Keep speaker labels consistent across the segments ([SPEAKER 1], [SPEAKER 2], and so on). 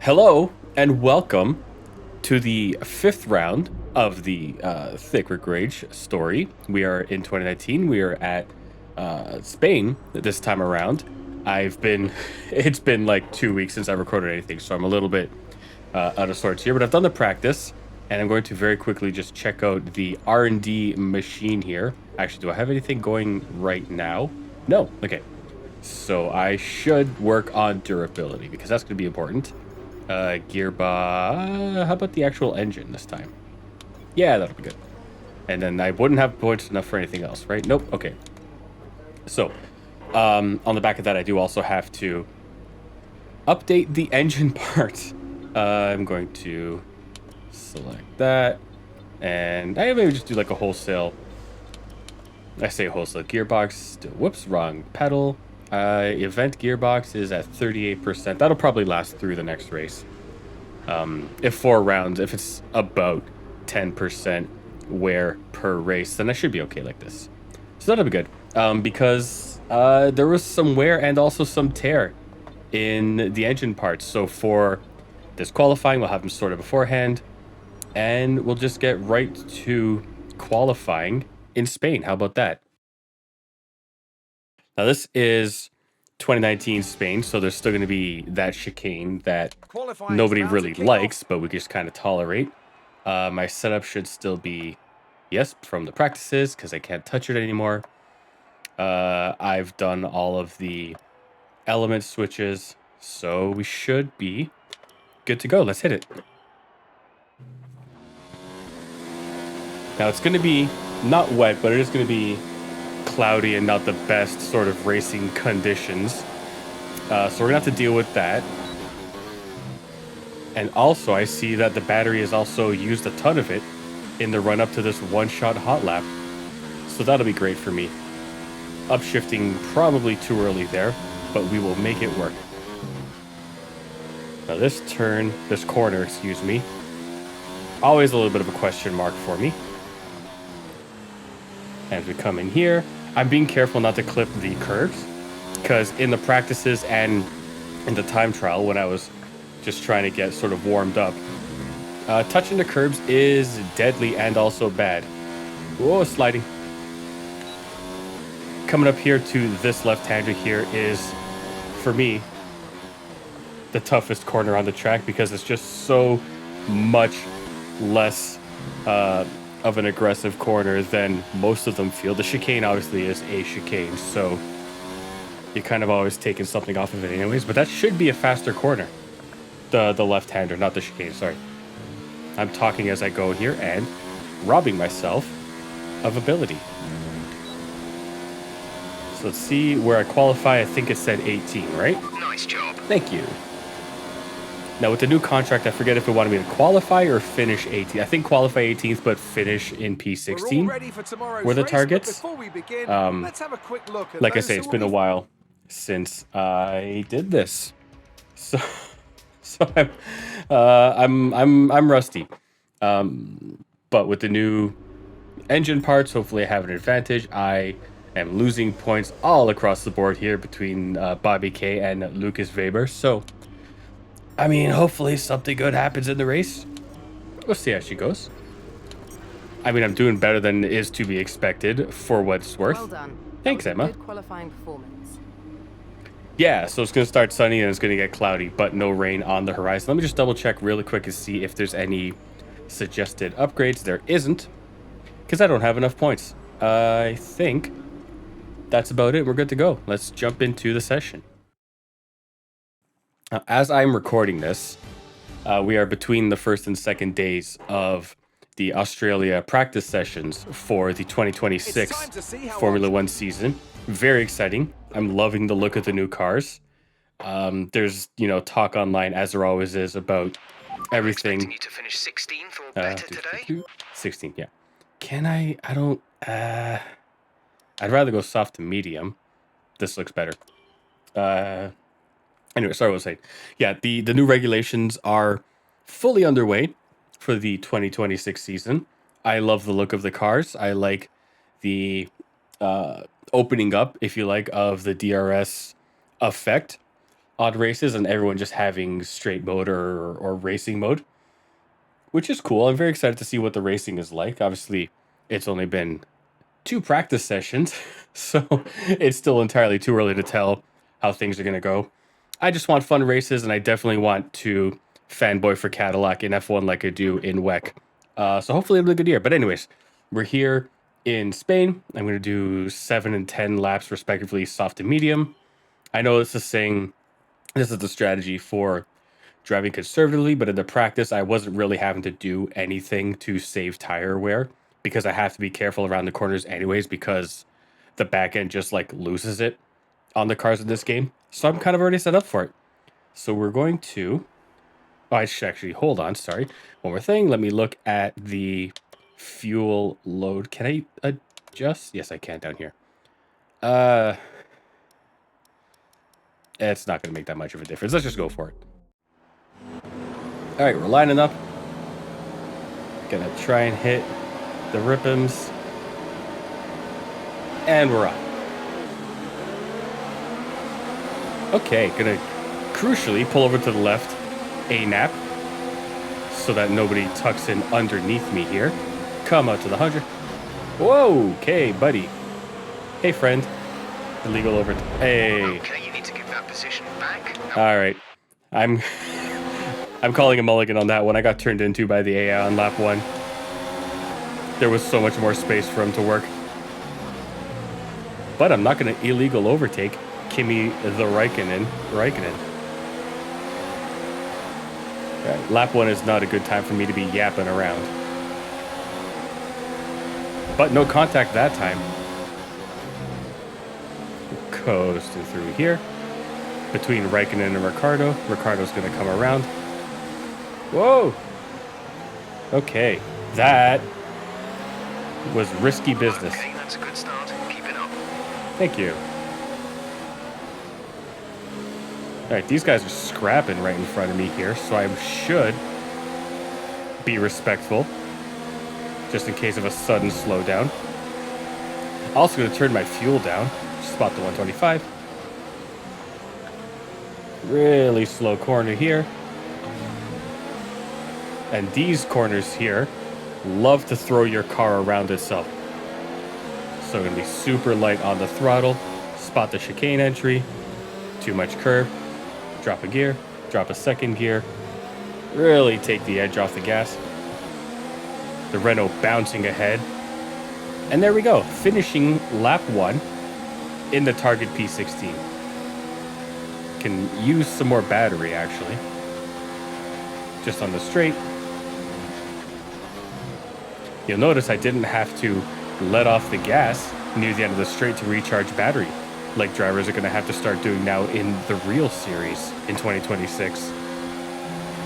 [SPEAKER 1] Hello and welcome to the fifth round of the Thicc Rage story. We are in 2019. We are at Spain this time around. It's been like 2 weeks since I recorded anything, so I'm a little bit out of sorts here. But I've done the practice, and I'm going to very quickly just check out the R&D machine here. Actually, do I have anything going right now? No. Okay. So I should work on durability because that's going to be important. Gearbox. How about the actual engine this time? Yeah, that'll be good. And then I wouldn't have points enough for anything else, right? Nope. Okay. So, on the back of that, I do also have to update the engine parts. I'm going to select that, and I maybe just do like a wholesale. I say wholesale gearbox. Whoops, wrong pedal. Event gearbox is at 38%. That'll probably last through the next race. If 4 rounds, if it's about 10% wear per race, then I should be okay like this. So that'll be good. Because there was some wear and also some tear in the engine parts. So for this qualifying, we'll have them sorted beforehand, and we'll just get right to qualifying in Spain. How about that? Now this is 2019 Spain, so there's still going to be that chicane that nobody really likes, but we just kind of tolerate. My setup should still be, yes, from the practices, because I can't touch it anymore. I've done all of the element switches, so we should be good to go. Let's hit it. Now it's going to be not wet, but it is going to be cloudy and not the best sort of racing conditions. So we're gonna have to deal with that. And also I see that the battery has also used a ton of it in the run up to this one-shot hot lap. So that'll be great for me. Upshifting probably too early there, but we will make it work. Now this corner, excuse me, always a little bit of a question mark for me. As we come in here, I'm being careful not to clip the curves, because in the practices and in the time trial, when I was just trying to get sort of warmed up, touching the curbs is deadly and also bad. Whoa, sliding. Coming up here to this left-hander here is, for me, the toughest corner on the track, because it's just so much less of an aggressive corner than most of them feel. The chicane obviously is a chicane, so you're kind of always taking something off of it anyways, but that should be a faster corner. The left-hander, not the chicane, sorry. I'm talking as I go here and robbing myself of ability. So let's see where I qualify. I think it said 18, right?
[SPEAKER 2] Nice job.
[SPEAKER 1] Thank you. Now, with the new contract, I forget if it wanted me to qualify or finish 18th. I think qualify 18th, but finish in P16 were the targets.
[SPEAKER 2] Let's have a quick look at
[SPEAKER 1] like I say, it's been a while since I did this, so I'm rusty. But with the new engine parts, hopefully I have an advantage. I am losing points all across the board here between Bobby K and Lucas Weber. So, I mean, hopefully something good happens in the race. We'll see how she goes. I mean, I'm doing better than is to be expected for what it's worth.
[SPEAKER 3] Well done.
[SPEAKER 1] Thanks, Emma.
[SPEAKER 3] Good qualifying performance.
[SPEAKER 1] Yeah, so it's going to start sunny and it's going to get cloudy, but no rain on the horizon. Let me just double check really quick to see if there's any suggested upgrades. There isn't, because I don't have enough points. I think that's about it. We're good to go. Let's jump into the session. As I'm recording this, we are between the first and second days of the Australia practice sessions for the 2026 Formula One season. Very exciting. I'm loving the look of the new cars. There's, talk online, as there always is, about everything.
[SPEAKER 2] I'm expecting you to finish 16th or better today.
[SPEAKER 1] 16th, yeah. Can I? I don't. I'd rather go soft to medium. This looks better. Anyway, sorry, what I was saying. Yeah, the new regulations are fully underway for the 2026 season. I love the look of the cars. I like the opening up, if you like, of the DRS effect odd races and everyone just having straight mode or racing mode, which is cool. I'm very excited to see what the racing is like. Obviously, it's only been 2 practice sessions, so it's still entirely too early to tell how things are going to go. I just want fun races, and I definitely want to fanboy for Cadillac in F1 like I do in WEC. So hopefully it'll be a good year. But anyways, we're here in Spain. I'm going to do 7 and 10 laps, respectively, soft and medium. I know this is saying this is the strategy for driving conservatively, but in the practice, I wasn't really having to do anything to save tire wear because I have to be careful around the corners anyways because the back end just like loses it on the cars in this game. So I'm kind of already set up for it. So we're going to... Oh, I should actually... Hold on, sorry. One more thing. Let me look at the fuel load. Can I adjust? Yes, I can down here. It's not going to make that much of a difference. Let's just go for it. All right, we're lining up. Gonna try and hit the rippums. And we're up. Okay, gonna crucially pull over to the left, A-nap, so that nobody tucks in underneath me here. Come out to the 100. Whoa, okay, buddy. Hey, friend. Illegal over. Hey.
[SPEAKER 2] Okay, you need to give that position back.
[SPEAKER 1] All right. I'm calling a mulligan on that one. I got turned into by the AI on lap 1. There was so much more space for him to work. But I'm not going to illegal overtake Kimi the Raikkonen. Right. Lap 1 is not a good time for me to be yapping around. But no contact that time. Coasting through here. Between Raikkonen and Ricciardo. Ricciardo's going to come around. Whoa! Okay, that was risky business.
[SPEAKER 2] Okay, that's a good start. Keep it up.
[SPEAKER 1] Thank you. Alright, these guys are scrapping right in front of me here, so I should be respectful. Just in case of a sudden slowdown. Also going to turn my fuel down. Spot the 125. Really slow corner here. And these corners here love to throw your car around itself. So I'm going to be super light on the throttle. Spot the chicane entry. Too much curve. Drop a gear. Drop a second gear. Really take the edge off the gas. The Renault bouncing ahead. And there we go. Finishing lap 1 in the target P16. Can use some more battery, actually. Just on the straight. You'll notice I didn't have to let off the gas near the end of the straight to recharge battery, like drivers are going to have to start doing now in the real series in 2026.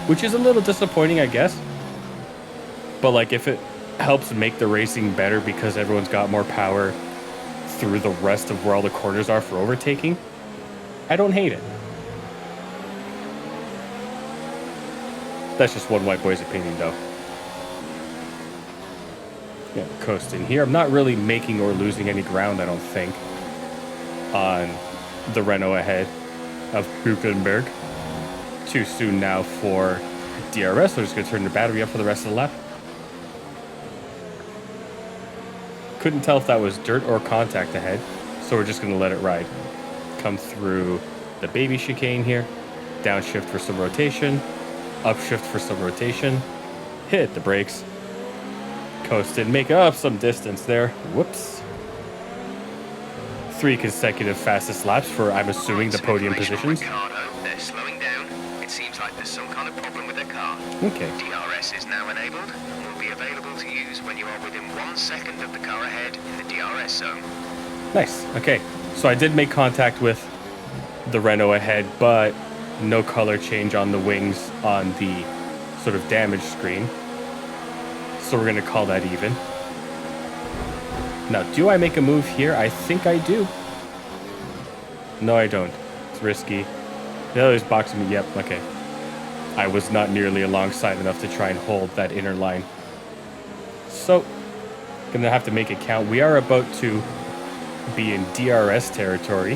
[SPEAKER 1] Which is a little disappointing, I guess. But like, if it helps make the racing better because everyone's got more power through the rest of where all the corners are for overtaking, I don't hate it. That's just one white boy's opinion, though. Yeah, coasting here. I'm not really making or losing any ground, I don't think, on the Renault ahead of Hülkenberg. Too soon now for DRS, so I'm just going to turn the battery up for the rest of the lap. Couldn't tell if that was dirt or contact ahead, so we're just going to let it ride. Come through the baby chicane here. Downshift for some rotation. Upshift for some rotation. Hit the brakes. Coasted, make up some distance there. Whoops. 3 consecutive fastest laps for, I'm assuming, the podium positions.
[SPEAKER 2] Ricardo, they're slowing down. It seems like there's some kind of problem with their car.
[SPEAKER 1] Okay.
[SPEAKER 2] DRS is now enabled and will be available to use when you are within 1 second of the car ahead in the DRS zone.
[SPEAKER 1] Nice. Okay. So I did make contact with the Renault ahead, but no color change on the wings on the sort of damage screen. So we're going to call that even. Now, do I make a move here? I think I do. No, I don't. It's risky. The other's boxing me. Yep, okay. I was not nearly alongside enough to try and hold that inner line. So, gonna have to make it count. We are about to be in DRS territory.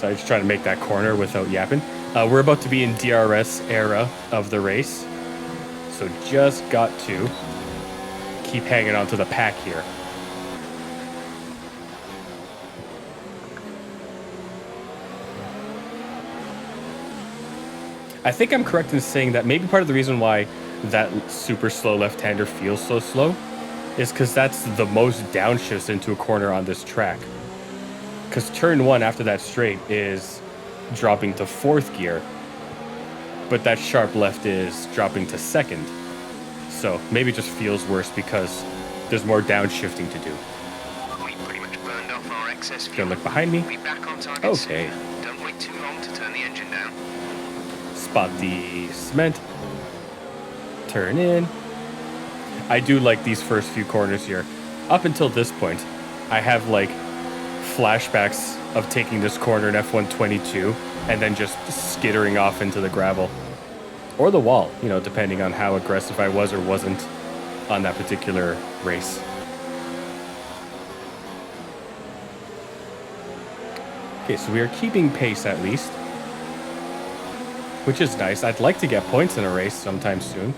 [SPEAKER 1] So I just try to make that corner without yapping. We're about to be in DRS era of the race. So just got to keep hanging on to the pack here. I think I'm correct in saying that maybe part of the reason why that super slow left-hander feels so slow is because that's the most downshifts into a corner on this track. Because turn 1 after that straight is dropping to 4th gear, but that sharp left is dropping to 2nd. So maybe it just feels worse because there's more downshifting to do.
[SPEAKER 2] We pretty much burned off our excess fuel.
[SPEAKER 1] Gonna look behind me.
[SPEAKER 2] We'll be back on target
[SPEAKER 1] Okay.
[SPEAKER 2] soon. Don't wait too long to turn the engine down.
[SPEAKER 1] Spot the cement. Turn in. I do like these first few corners here. Up until this point, I have like flashbacks of taking this corner in F122 and then just skittering off into the gravel. Or the wall, you know, depending on how aggressive I was or wasn't on that particular race. Okay, so we are keeping pace at least, which is nice. I'd like to get points in a race sometime soon.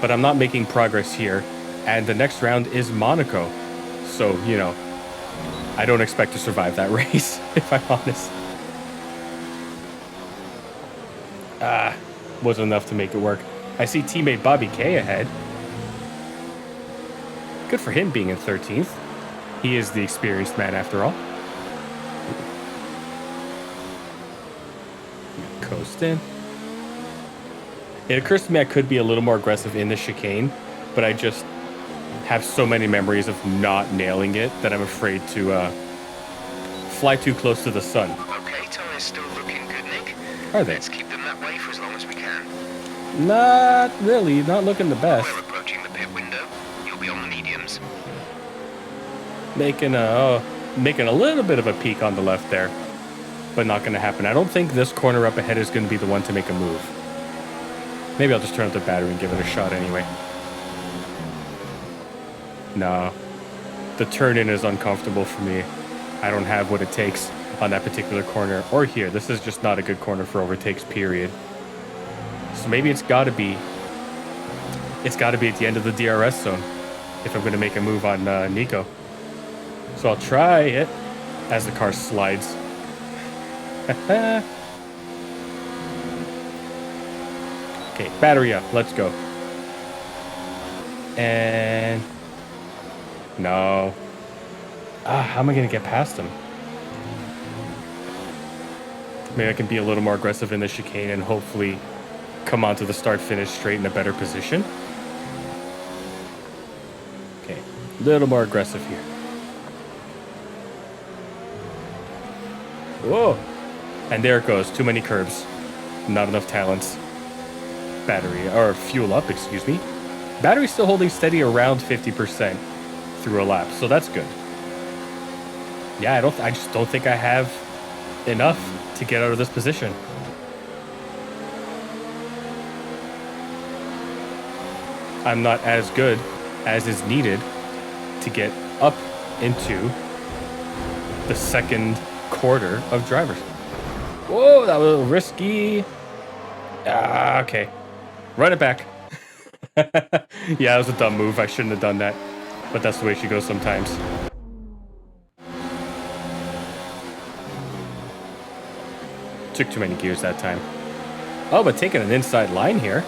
[SPEAKER 1] But I'm not making progress here. And the next round is Monaco. So, you know, I don't expect to survive that race, if I'm honest. Wasn't enough to make it work. I see teammate Bobby K ahead. Good for him being in 13th. He is the experienced man after all. Coast in. It occurs to me I could be a little more aggressive in the chicane, but I just have so many memories of not nailing it that I'm afraid to fly too close to the sun.
[SPEAKER 2] Okay, tires still looking good, Nick.
[SPEAKER 1] Are they?
[SPEAKER 2] Let's keep them that way for as long as we can.
[SPEAKER 1] Not really. Not looking the best.
[SPEAKER 2] We're approaching the pit window. You'll be on the mediums.
[SPEAKER 1] Making a little bit of a peak on the left there, but not going to happen. I don't think this corner up ahead is going to be the one to make a move. Maybe I'll just turn up the battery and give it a shot anyway. No, the turn-in is uncomfortable for me. I don't have what it takes on that particular corner or here. This is just not a good corner for overtakes, period. So maybe it's got to be at the end of the DRS zone if I'm going to make a move on Nico. So I'll try it as the car slides. Okay, battery up. Let's go. And no. How am I going to get past him? Maybe I can be a little more aggressive in the chicane and hopefully come onto the start-finish straight in a better position. Okay, a little more aggressive here. Whoa! And there it goes. Too many curbs. Not enough talents. Battery, or fuel up, excuse me. Battery's still holding steady around 50% through a lap, so that's good. Yeah, I just don't think I have enough to get out of this position. I'm not as good as is needed to get up into the second quarter of drivers. Whoa, that was risky. Okay. Run it back. Yeah, that was a dumb move. I shouldn't have done that. But that's the way she goes sometimes. Took too many gears that time. Oh, but taking an inside line here.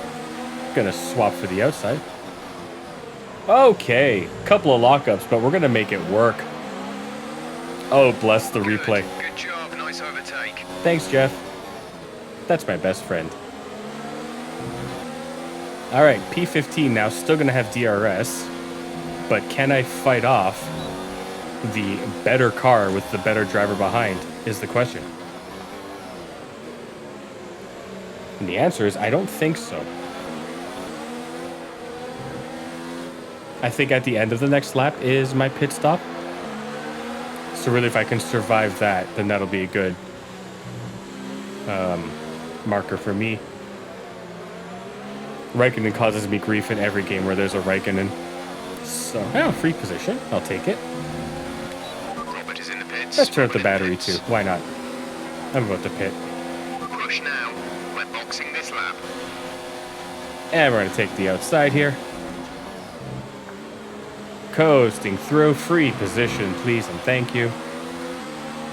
[SPEAKER 1] Gonna swap for the outside. Okay. Couple of lockups, but we're gonna make it work. Oh, bless the replay.
[SPEAKER 2] Good job. Nice overtake.
[SPEAKER 1] Thanks, Jeff. That's my best friend. All right, P15 now, still going to have DRS, but can I fight off the better car with the better driver behind is the question. And the answer is I don't think so. I think at the end of the next lap is my pit stop. So really, if I can survive that, then that'll be a good marker for me. Raikkonen causes me grief in every game where there's a Raikkonen. So, free position. I'll take it.
[SPEAKER 2] Robert is in the pit. pits.
[SPEAKER 1] Let's turn up the
[SPEAKER 2] Within
[SPEAKER 1] battery
[SPEAKER 2] pits.
[SPEAKER 1] too. Why not? I'm about to pit.
[SPEAKER 2] Push now. We're boxing this lap.
[SPEAKER 1] And we're going to take the outside here. Coasting through. Free position, please and thank you.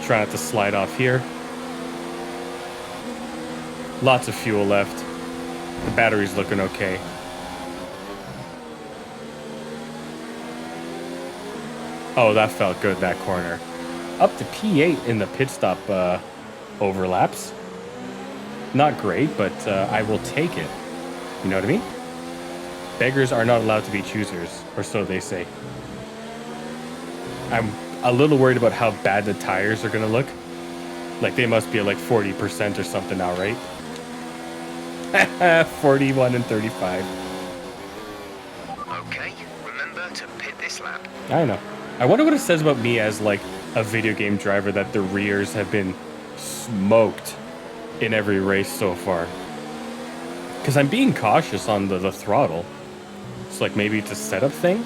[SPEAKER 1] Try not to slide off here. Lots of fuel left. The battery's looking okay. Oh, that felt good, that corner. Up to P8 in the pit stop overlaps. Not great, but I will take it. You know what I mean? Beggars are not allowed to be choosers, or so they say. I'm a little worried about how bad the tires are going to look. Like, they must be at like 40% or something now, right? 41 and 35.
[SPEAKER 2] Okay, remember to pit this lap.
[SPEAKER 1] I know. I wonder what it says about me as like a video game driver that the rears have been smoked in every race so far. Because I'm being cautious on the throttle. It's like maybe it's a setup thing.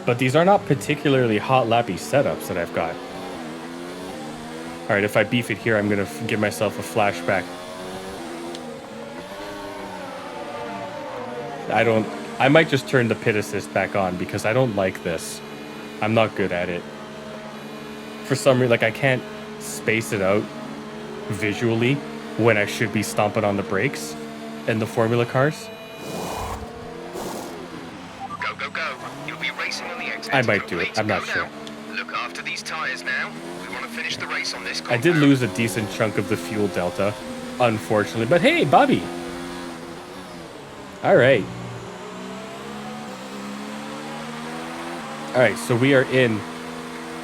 [SPEAKER 1] But these are not particularly hot lappy setups that I've got. All right, if I beef it here, I'm going to give myself a flashback. I might just turn the pit assist back on because I don't like this. I'm not good at it. For some reason, like I can't space it out visually when I should be stomping on the brakes in the Formula cars.
[SPEAKER 2] Go, go, go. You'll be racing on the exit.
[SPEAKER 1] I might do it. I'm not sure.
[SPEAKER 2] Look after these tires now. We want to finish the race on this
[SPEAKER 1] I did lose a decent chunk of the fuel delta, unfortunately. But hey, Bobby. All right. All right, so we are in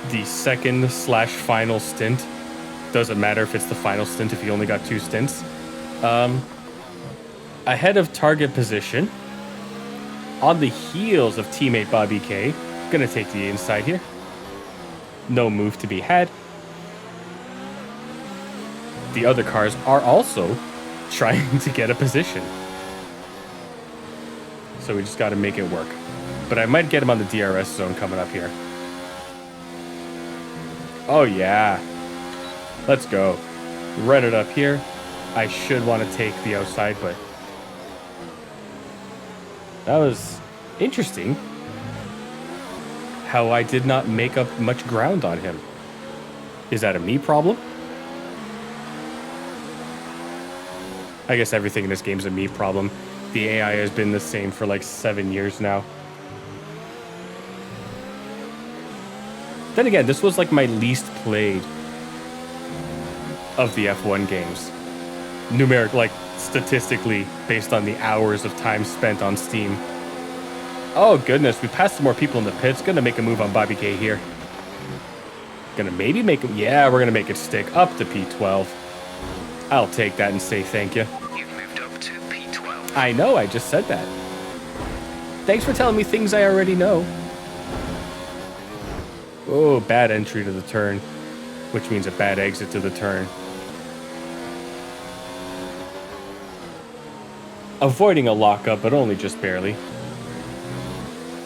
[SPEAKER 1] the second/final stint. Doesn't matter if it's the final stint if you only got 2 stints. Ahead of target position. On the heels of teammate Bobby K. Gonna take the inside here. No move to be had. The other cars are also trying to get a position. So we just got to make it work. But I might get him on the DRS zone coming up here. Oh, yeah. Let's go. Run it up here. I should want to take the outside, but that was interesting how I did not make up much ground on him. Is that a me problem? I guess everything in this game is a me problem. The AI has been the same for like 7 years now. Then again, this was like my least played of the F1 games. Numeric, like statistically, based on the hours of time spent on Steam. Oh goodness, we passed some more people in the pits. Gonna make a move on Bobby K here. Gonna maybe make it, yeah, we're gonna make it stick up to P12. I'll take that and say thank you.
[SPEAKER 2] You've moved up to P12.
[SPEAKER 1] I know, I just said that. Thanks for telling me things I already know. Oh, bad entry to the turn, which means a bad exit to the turn. Avoiding a lockup, but only just barely.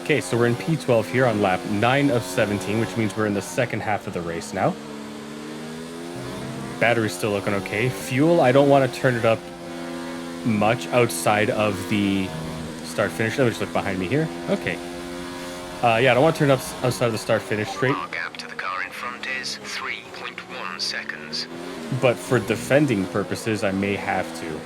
[SPEAKER 1] Okay, so we're in P12 here on lap 9 of 17, which means we're in the second half of the race now. Battery's still looking okay. Fuel, I don't want to turn it up much outside of the start-finish. Let me just look behind me here. Okay. Yeah, I don't want to turn it up outside of the start-finish straight.
[SPEAKER 2] Our gap to the car in front is 3.1 seconds.
[SPEAKER 1] But for defending purposes, I may have to.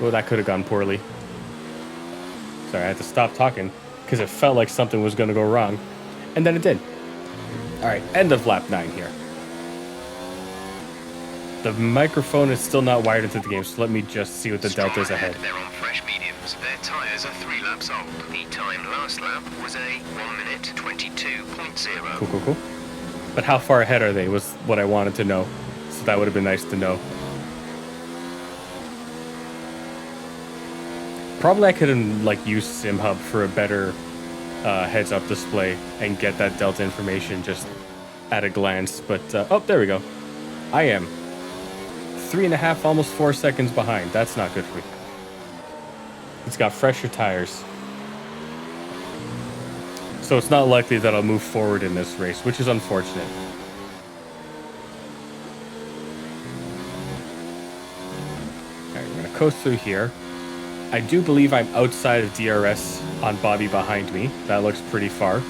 [SPEAKER 1] Oh, that could have gone poorly. Sorry, I had to stop talking because it felt like something was going to go wrong. And then it did. All right, end of lap 9 here. The microphone is still not wired into the game, so let me just see what the delta is ahead.
[SPEAKER 2] They're on fresh mediums. Their tyres are 3 laps old. The time last lap was a 1 minute 22.0.
[SPEAKER 1] Cool, cool, cool. But how far ahead are they was what I wanted to know. So that would have been nice to know. Probably I could have like used SimHub for a better heads-up display and get that delta information just at a glance. But oh, there we go. I am 3.5, almost 4 seconds behind. That's not good for me. It's got fresher tires. So it's not likely that I'll move forward in this race, which is unfortunate. All right, we're going to coast through here. I do believe I'm outside of DRS on Bobby behind me. That looks pretty far.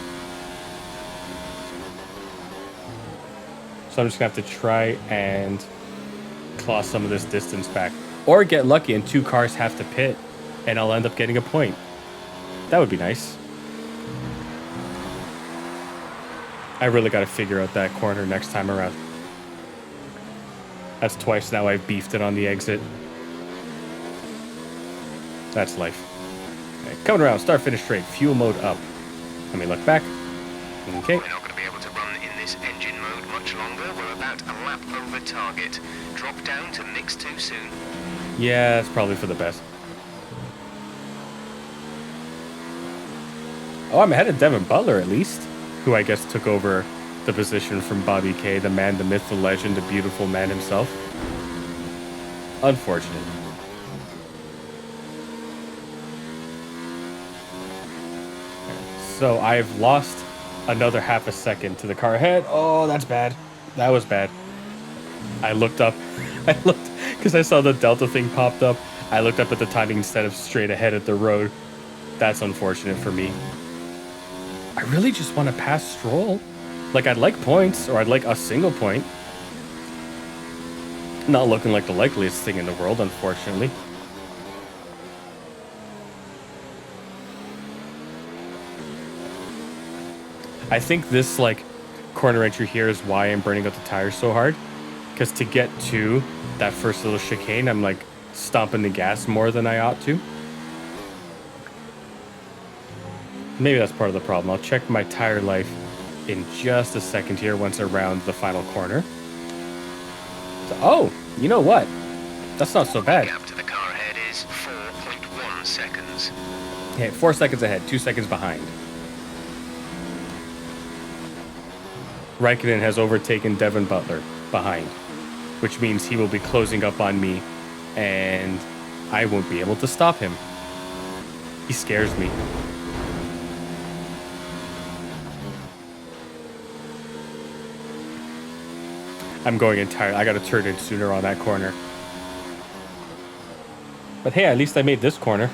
[SPEAKER 1] So I'm just going to have to try and claw some of this distance back. Or get lucky and 2 cars have to pit, and I'll end up getting a point. That would be nice. I really got to figure out that corner next time around. That's twice now I've beefed it on the exit. That's life. Okay, coming around, start finish straight, fuel mode up. Let me look back. Okay.
[SPEAKER 2] We're not going to be able to run in this engine mode much longer. We're about a lap over target. Drop down to mix 2 soon.
[SPEAKER 1] Yeah, that's probably for the best. Oh, I'm ahead of Devin Butler at least, who I guess took over the position from Bobby K, the man, the myth, the legend, the beautiful man himself. Unfortunate. So I've lost another half a second to the car ahead. Oh, that's bad. That was bad. I looked up. I looked because I saw the Delta thing popped up. I looked up at the timing instead of straight ahead at the road. That's unfortunate for me. I really just want to pass Stroll. Like, I'd like points, or I'd like a single point. Not looking like the likeliest thing in the world, unfortunately. I think this, like, corner entry here is why I'm burning out the tires so hard. Because to get to that first little chicane, I'm, like, stomping the gas more than I ought to. Maybe that's part of the problem. I'll check my tire life in just a second here once I round the final corner. So, oh, you know what? That's not so bad.
[SPEAKER 2] The gap to the car ahead is 4.1 seconds.
[SPEAKER 1] Okay, 4 seconds ahead, 2 seconds behind. Raikkonen has overtaken Devin Butler behind, which means he will be closing up on me, and I won't be able to stop him. He scares me. I'm going entirely. I got to turn in sooner on that corner. But hey, at least I made this corner.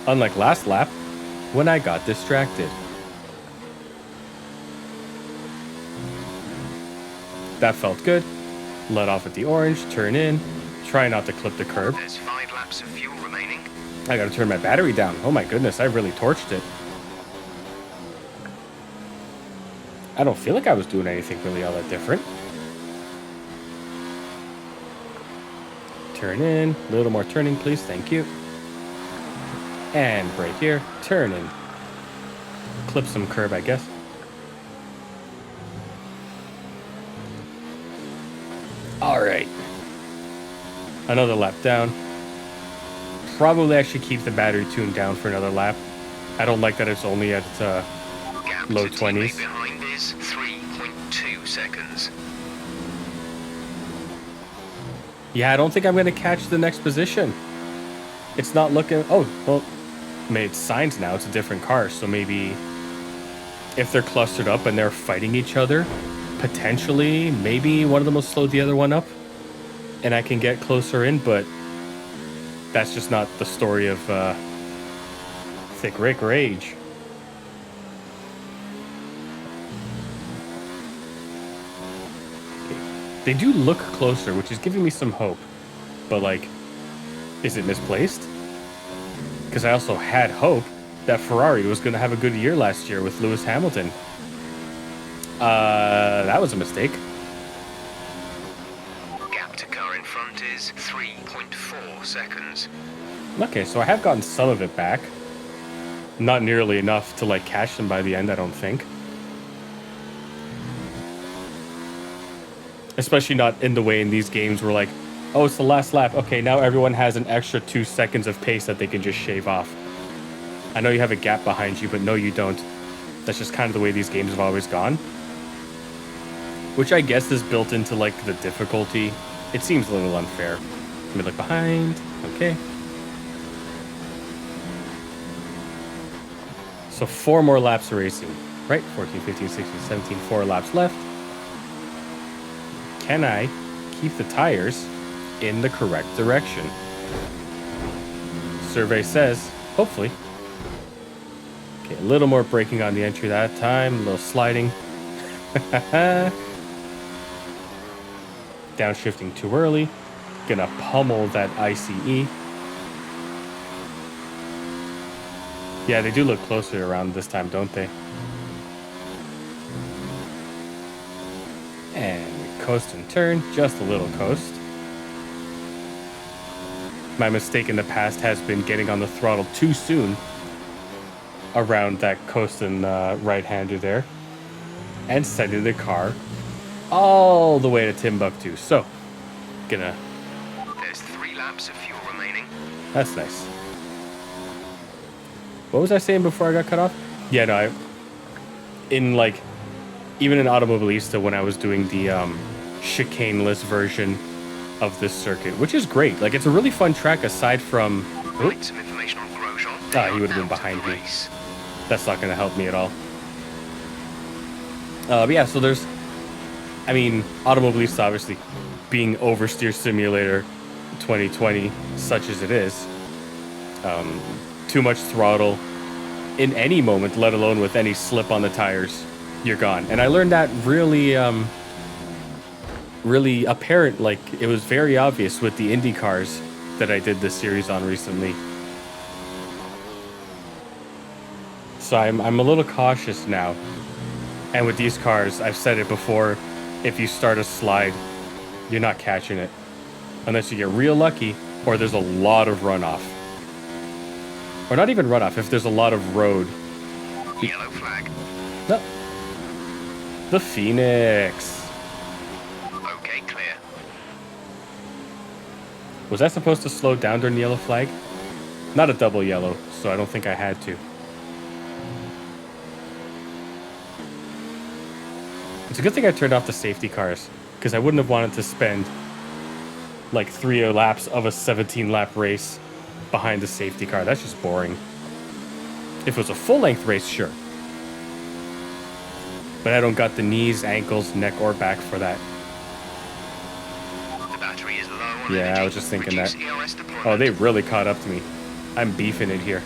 [SPEAKER 1] Unlike last lap, when I got distracted. That felt good. Let off at the orange, turn in, try not to clip the curb.
[SPEAKER 2] There's 5 laps of fuel remaining.
[SPEAKER 1] I got to turn my battery down. Oh my goodness, I really torched it. I don't feel like I was doing anything really all that different. Turn in. A little more turning, please. Thank you. And brake here. Turn in. Clip some curb, I guess. All right. Another lap down. Probably I should keep the battery tuned down for another lap. I don't like that it's only at low 20s.
[SPEAKER 2] Behind is 3.2 seconds.
[SPEAKER 1] Yeah, I don't think I'm going to catch the next position. It's not looking... Oh, well, I mean, it's signs now. It's a different car, so maybe if they're clustered up and they're fighting each other, potentially, maybe one of them will slow the other one up and I can get closer in, but that's just not the story of Thicc Rick Rage. They do look closer, which is giving me some hope. But, like, is it misplaced? Because I also had hope that Ferrari was going to have a good year last year with Lewis Hamilton. That was a mistake.
[SPEAKER 2] Gap to car in front is 3.4 seconds.
[SPEAKER 1] Okay, so I have gotten some of it back. Not nearly enough to, like, catch them by the end, I don't think. Especially not in the way in these games where, like, oh, it's the last lap. Okay, now everyone has an extra 2 seconds of pace that they can just shave off. I know you have a gap behind you, but no, you don't. That's just kind of the way these games have always gone. Which I guess is built into, like, the difficulty. It seems a little unfair. Let me look behind. Okay. So 4 more laps of racing. Right? 14, 15, 16, 17, 4 laps left. Can I keep the tires in the correct direction? Survey says, hopefully. Okay, a little more braking on the entry that time, a little sliding. Downshifting too early. Gonna pummel that ICE. Yeah, they do look closer around this time, don't they? And we coast and turn, just a little coast. My mistake in the past has been getting on the throttle too soon around that coast and right-hander there. And sending the car all the way to Timbuktu. So, gonna...
[SPEAKER 2] There's 3 laps of fuel remaining.
[SPEAKER 1] That's nice. What was I saying before I got cut off? Yeah, no, even in Automobilista, when I was doing the chicaneless version of this circuit, which is great. Like, it's a really fun track aside from...
[SPEAKER 2] Right, some information on Grosjean.
[SPEAKER 1] Ah, he would have been behind me. That's not going to help me at all. But yeah, so there's... I mean, Automobilista, obviously, being Oversteer Simulator 2020, such as it is, too much throttle in any moment, let alone with any slip on the tires, you're gone. And I learned that really, really apparent. Like, it was very obvious with the Indy cars that I did this series on recently. So I'm a little cautious now. And with these cars, I've said it before, if you start a slide, you're not catching it. Unless you get real lucky, or there's a lot of runoff. Or not even runoff, if there's a lot of road.
[SPEAKER 2] Yellow flag.
[SPEAKER 1] No. The Phoenix.
[SPEAKER 2] Okay, clear.
[SPEAKER 1] Was I supposed to slow down during the yellow flag? Not a double yellow, so I don't think I had to. It's a good thing I turned off the safety cars, because I wouldn't have wanted to spend like 3 laps of a 17-lap race behind the safety car. That's just boring. If it was a full-length race, sure. But I don't got the knees, ankles, neck, or back for that.
[SPEAKER 2] The battery is low on
[SPEAKER 1] Yeah,
[SPEAKER 2] energy.
[SPEAKER 1] I was just thinking
[SPEAKER 2] Reduce
[SPEAKER 1] that.
[SPEAKER 2] ERS deployment.
[SPEAKER 1] Oh, they really caught up to me. I'm beefing it here.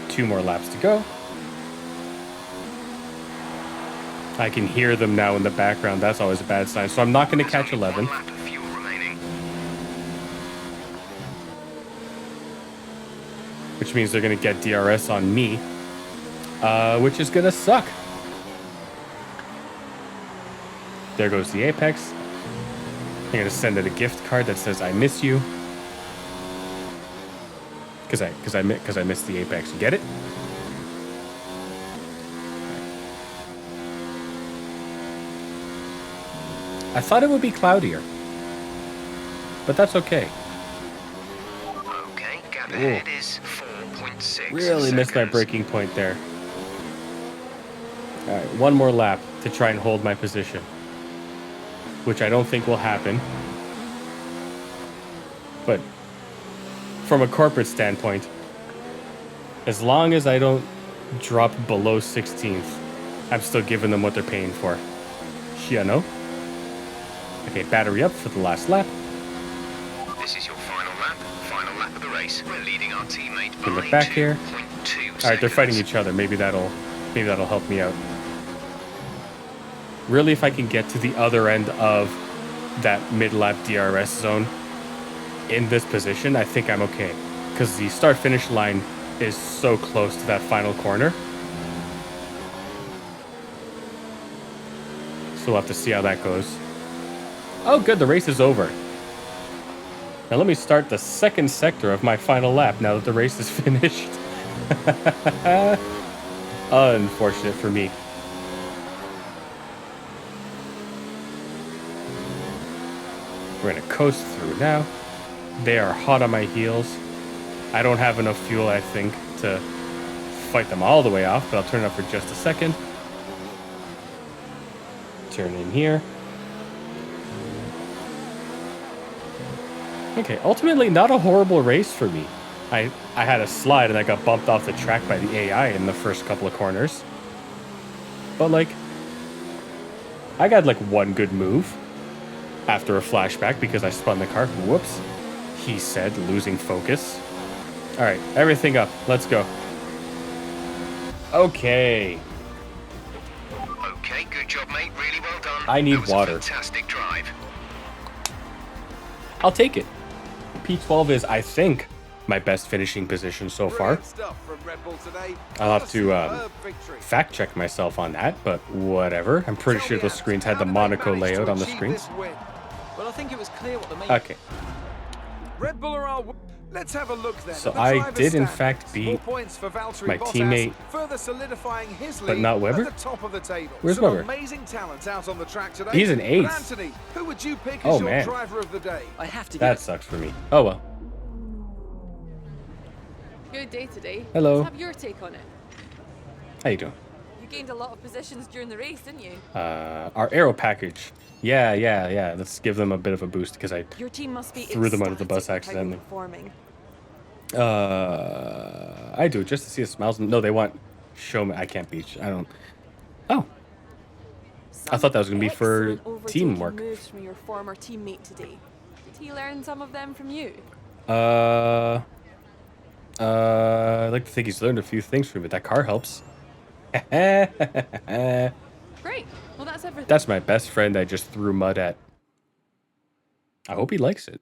[SPEAKER 1] 2 more laps to go. I can hear them now in the background. That's always a bad sign. So I'm not going to catch 11.
[SPEAKER 2] 1 lap of fuel remaining.
[SPEAKER 1] Which means they're going to get DRS on me. Which is going to suck. There goes the Apex. I'm going to send it a gift card that says, I miss you. Because I missed the Apex. Get it? I thought it would be cloudier. But that's okay.
[SPEAKER 2] Okay, gap ahead is 4.6
[SPEAKER 1] Really missed my
[SPEAKER 2] seconds.
[SPEAKER 1] braking point there. All right, 1 more lap to try and hold my position. Which I don't think will happen. But from a corporate standpoint, as long as I don't drop below 16th, I'm still giving them what they're paying for. Shiano. Okay, battery up for the last lap.
[SPEAKER 2] This is your final lap of the race. We're leading our teammate by
[SPEAKER 1] Look back here.
[SPEAKER 2] 2.2
[SPEAKER 1] All right, they're fighting
[SPEAKER 2] seconds.
[SPEAKER 1] each other. Maybe that'll help me out. Really, if I can get to the other end of that mid-lap DRS zone in this position, I think I'm okay. Because the start-finish line is so close to that final corner. So we'll have to see how that goes. Oh, good, the race is over. Now let me start the second sector of my final lap now that the race is finished. Unfortunate for me. We're gonna coast through now. They are hot on my heels. I don't have enough fuel, I think, to fight them all the way off, but I'll turn it up for just a second. Turn in here. Okay, ultimately not a horrible race for me. I had a slide and I got bumped off the track by the AI in the first couple of corners. But like, I got like one good move after a flashback because I spun the car. Whoops. He said, losing focus. All right, everything up. Let's go. Okay.
[SPEAKER 2] Okay, good job, mate. Really well done.
[SPEAKER 1] I need
[SPEAKER 2] That was
[SPEAKER 1] water.
[SPEAKER 2] A fantastic drive.
[SPEAKER 1] I'll take it. P12 is, I think, my best finishing position so far. I'll have to fact check myself on that, but whatever. I'm pretty sure those screens had the Monaco layout on the screens.
[SPEAKER 3] Well, I think it was clear what the main...
[SPEAKER 1] Okay.
[SPEAKER 4] Red Bull are our... Let's have a look then.
[SPEAKER 1] So
[SPEAKER 4] at the
[SPEAKER 1] I
[SPEAKER 4] driver's
[SPEAKER 1] did in
[SPEAKER 4] standings.
[SPEAKER 1] fact beat
[SPEAKER 4] 4 points for Valtteri
[SPEAKER 1] my
[SPEAKER 4] Bottas,
[SPEAKER 1] teammate,
[SPEAKER 4] further solidifying his
[SPEAKER 1] but
[SPEAKER 4] lead
[SPEAKER 1] not Webber?
[SPEAKER 4] at the top of the table.
[SPEAKER 1] Where's
[SPEAKER 4] Some
[SPEAKER 1] Webber?
[SPEAKER 4] amazing talent out on the track today.
[SPEAKER 1] He's an
[SPEAKER 4] But
[SPEAKER 1] ace.
[SPEAKER 4] Anthony, who would you pick
[SPEAKER 1] Oh,
[SPEAKER 4] as your
[SPEAKER 1] man.
[SPEAKER 4] driver of the day?
[SPEAKER 3] I have to
[SPEAKER 1] That
[SPEAKER 3] give
[SPEAKER 1] sucks for me. Oh well.
[SPEAKER 5] Good day today.
[SPEAKER 1] Hello.
[SPEAKER 5] Let's have your take on it.
[SPEAKER 1] How you doing?
[SPEAKER 5] You gained a lot of positions during the race, didn't you?
[SPEAKER 1] Our aero package. Yeah. Let's give them a bit of a boost because I
[SPEAKER 5] Your team must be
[SPEAKER 1] threw them under the bus
[SPEAKER 5] ecstatic with how you're
[SPEAKER 1] accidentally.
[SPEAKER 5] performing.
[SPEAKER 1] I do it just to see the smiles. No, they want show me. I can't beach. I don't. Oh, I thought that was gonna be for
[SPEAKER 5] Excellent overtaking
[SPEAKER 1] teamwork.
[SPEAKER 5] moves from your former teammate today. Did he learn some of them from you?
[SPEAKER 1] I like to think he's learned a few things from it. That car helps.
[SPEAKER 5] Great. Well, that's everything.
[SPEAKER 1] That's my best friend I just threw mud at. I hope he likes it.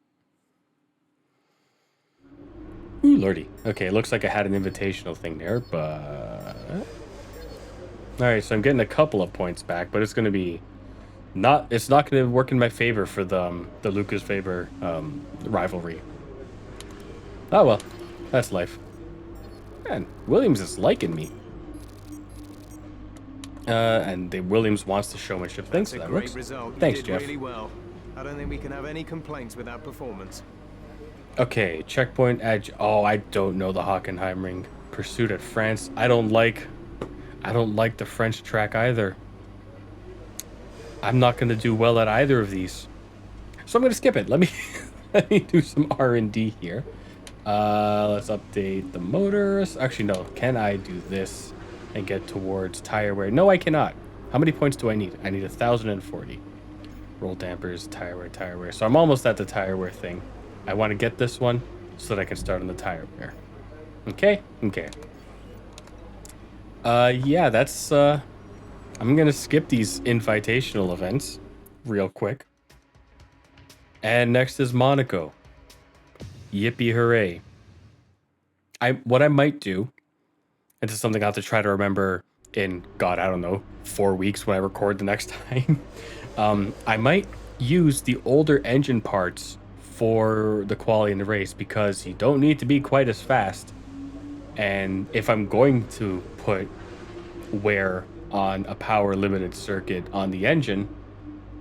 [SPEAKER 1] Ooh, lordy. Okay, it looks like I had an invitational thing there, but... Alright, so I'm getting a couple of points back, but it's going to be... It's not going to work in my favor for the Lucas Faber rivalry. Oh well, that's life. Man, Williams is liking me. And the Williams wants to showmanship. Thanks for
[SPEAKER 6] That's
[SPEAKER 1] that,
[SPEAKER 6] a
[SPEAKER 1] Rooks.
[SPEAKER 6] great result.
[SPEAKER 1] Thanks,
[SPEAKER 6] You did
[SPEAKER 1] Jeff.
[SPEAKER 6] really well. I don't think we can have any complaints with that performance.
[SPEAKER 1] Okay, checkpoint edge. Oh, I don't know the Hockenheimring. Pursuit at France. I don't like the French track either. I'm not going to do well at either of these. So I'm going to skip it. Let me do some R&D here. Let's update the motors. Actually, no. Can I do this and get towards tire wear? No, I cannot. How many points do I need? I need 1,040. Roll dampers, tire wear. So I'm almost at the tire wear thing. I want to get this one so that I can start on the tire wear. Okay. Yeah, that's I'm gonna skip these invitational events real quick. And next is Monaco. Yippee hooray. What I might do, and this is something I have to try to remember in, God, I don't know, 4 weeks when I record the next time. I might use the older engine parts for the quality in the race because you don't need to be quite as fast. And if I'm going to put wear on a power limited circuit on the engine,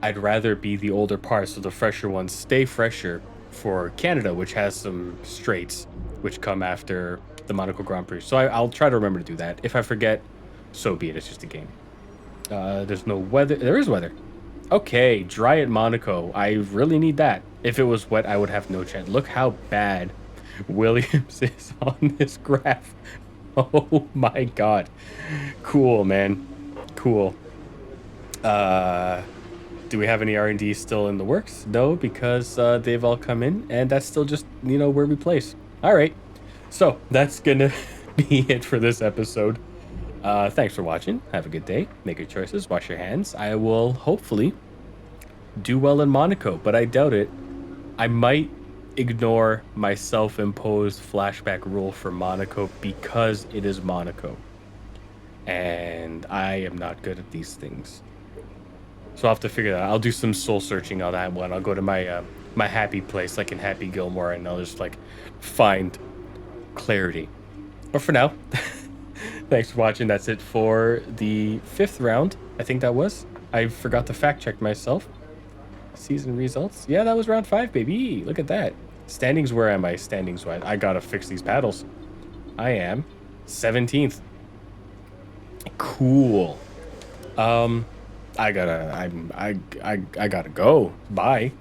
[SPEAKER 1] I'd rather be the older parts so the fresher ones stay fresher for Canada, which has some straights which come after the Monaco Grand Prix. So I'll try to remember to do that. If I forget, so be it. It's just a game. There's no weather. There is weather. Okay, dry at Monaco. I really need that. If it was wet, I would have no chance. Look how bad Williams is on this graph. Oh my god. Cool, man. Cool. Do we have any R&D still in the works? No, because they've all come in, and that's still just, where we place. All right. So that's gonna be it for this episode. Thanks for watching. Have a good day. Make your choices. Wash your hands. I will hopefully do well in Monaco, but I doubt it. I might ignore my self-imposed flashback rule for Monaco because it is Monaco. And I am not good at these things. So I'll have to figure that out. I'll do some soul searching on that one. I'll go to my my happy place, like in Happy Gilmore, and I'll just find clarity. But for now, thanks for watching. That's it for the 5th round. I think that was. I forgot to fact check myself. Season results. Yeah, that was round 5, baby. Look at that. Standings, where am I? Standings wise. I gotta fix these paddles. I am 17th. Cool. I gotta go. Bye.